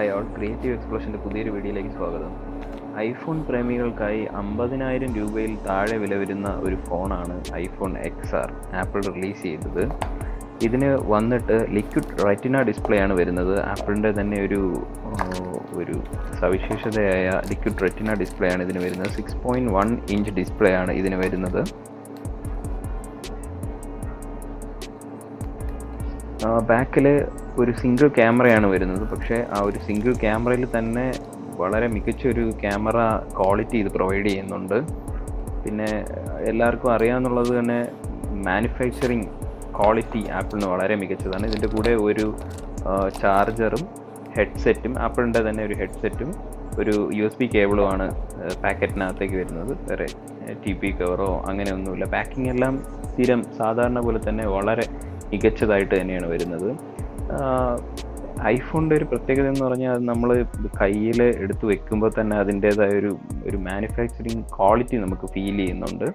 Hi all, creative എക്സ്പ്ലോഷൻ്റെ പുതിയൊരു വീഡിയോയിലേക്ക് സ്വാഗതം. ഐഫോൺ പ്രേമികൾക്കായി 50,000 രൂപയിൽ താഴെ വില വരുന്ന ഒരു ഫോണാണ് ഐഫോൺ XR ആപ്പിൾ റിലീസ് ചെയ്തത്. ഇതിന് വന്നിട്ട് ലിക്വിഡ് റെറ്റിന ഡിസ്പ്ലേ ആണ് വരുന്നത്. ആപ്പിളിൻ്റെ തന്നെ ഒരു സവിശേഷതയായ ലിക്വിഡ് റെറ്റിന ഡിസ്പ്ലേ ആണ് ഇതിന് വരുന്നത്. 6.1 ഇഞ്ച് ഡിസ്പ്ലേ ആണ് ഇതിന് വരുന്നത്. ബാക്കിൽ ഒരു സിംഗിൾ ക്യാമറയാണ് വരുന്നത്. പക്ഷേ ആ ഒരു സിംഗിൾ ക്യാമറയിൽ തന്നെ വളരെ മികച്ചൊരു ക്യാമറ ക്വാളിറ്റി ഇത് പ്രൊവൈഡ് ചെയ്യുന്നുണ്ട്. പിന്നെ എല്ലാവർക്കും അറിയാമെന്നുള്ളത് തന്നെ മാനുഫാക്ചറിങ് ക്വാളിറ്റി ആപ്പിളിന് വളരെ മികച്ചതാണ്. ഇതിൻ്റെ കൂടെ ഒരു ചാർജറും ഹെഡ്സെറ്റും, ആപ്പിളിൻ്റെ തന്നെ ഒരു ഹെഡ്സെറ്റും ഒരു USB കേബിളുമാണ് പാക്കറ്റിനകത്തേക്ക് വരുന്നത്. വേറെ TP കവറോ അങ്ങനെയൊന്നുമില്ല. പാക്കിംഗ് എല്ലാം സ്ഥിരം സാധാരണ പോലെ തന്നെ വളരെ മികച്ചതായിട്ട് തന്നെയാണ് വരുന്നത്. ഐഫോണിൻ്റെ ഒരു പ്രത്യേകത എന്ന് പറഞ്ഞാൽ അത് നമ്മൾ കയ്യിൽ എടുത്ത് വെക്കുമ്പോൾ തന്നെ അതിൻ്റേതായ ഒരു മാനുഫാക്ചറിങ് ക്വാളിറ്റി നമുക്ക് ഫീൽ ചെയ്യുന്നുണ്ട്.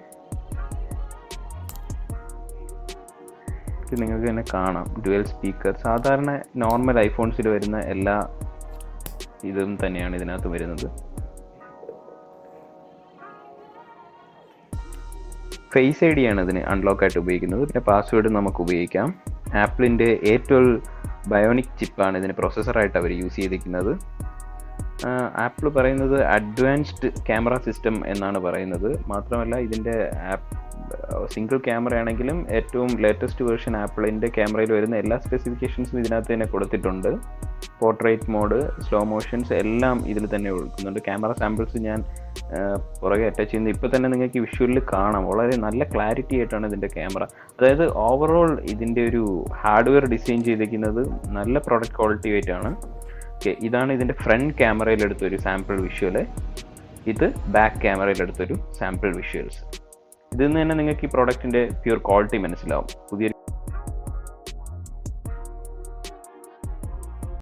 ഇത് നിങ്ങൾക്ക് തന്നെ കാണാം, ഡ്യുവൽ സ്പീക്കർ. സാധാരണ നോർമൽ ഐഫോൺസിൽ വരുന്ന എല്ലാ ഇതും തന്നെയാണ് ഇതിനകത്ത് വരുന്നത്. ഫേസ് ID ആണ് ഇതിന് അൺലോക്കായിട്ട് ഉപയോഗിക്കുന്നത്. പിന്നെ പാസ്വേഡ് നമുക്ക് ഉപയോഗിക്കാം. ആപ്പിളിൻ്റെ A12 ബയോണിക് ചിപ്പാണ് ഇതിന് പ്രൊസസ്സറായിട്ട് അവർ യൂസ് ചെയ്തിരിക്കുന്നത്. ആപ്പിൾ പറയുന്നത് അഡ്വാൻസ്ഡ് ക്യാമറ സിസ്റ്റം എന്നാണ് പറയുന്നത്. മാത്രമല്ല ഇതിൻ്റെ സിംഗിൾ ക്യാമറ ആണെങ്കിലും ഏറ്റവും ലേറ്റസ്റ്റ് വേർഷൻ ആപ്പിളിൻ്റെ ക്യാമറയിൽ വരുന്ന എല്ലാ സ്പെസിഫിക്കേഷൻസും ഇതിനകത്ത് തന്നെ കൊടുത്തിട്ടുണ്ട്. പോർട്രേറ്റ് മോഡ്, സ്ലോ മോഷൻസ് എല്ലാം ഇതിൽ തന്നെ കൊടുക്കുന്നുണ്ട്. ക്യാമറ സാമ്പിൾസ് ഞാൻ പുറകെ അറ്റാച്ച് ചെയ്യുന്നത് ഇപ്പോൾ തന്നെ നിങ്ങൾക്ക് വിഷ്വലിൽ കാണാം. വളരെ നല്ല ക്ലാരിറ്റി ആയിട്ടാണ് ഇതിൻ്റെ ക്യാമറ. അതായത് ഓവറോൾ ഇതിൻ്റെ ഒരു ഹാർഡ്വെയർ ഡിസൈൻ ചെയ്തിരിക്കുന്നത് നല്ല പ്രൊഡക്റ്റ് ക്വാളിറ്റി ആയിട്ടാണ്. ഓക്കെ, ഇതാണ് ഇതിൻ്റെ ഫ്രണ്ട് ക്യാമറയിൽ എടുത്തൊരു സാമ്പിൾ വിഷ്വല്. ഇത് ബാക്ക് ക്യാമറയിൽ എടുത്തൊരു സാമ്പിൾ വിഷ്വൽസ്. ഇതിൽ നിന്ന് തന്നെ നിങ്ങൾക്ക് ഈ പ്രോഡക്റ്റിൻ്റെ പ്യൂർ ക്വാളിറ്റി മനസ്സിലാവും. പുതിയ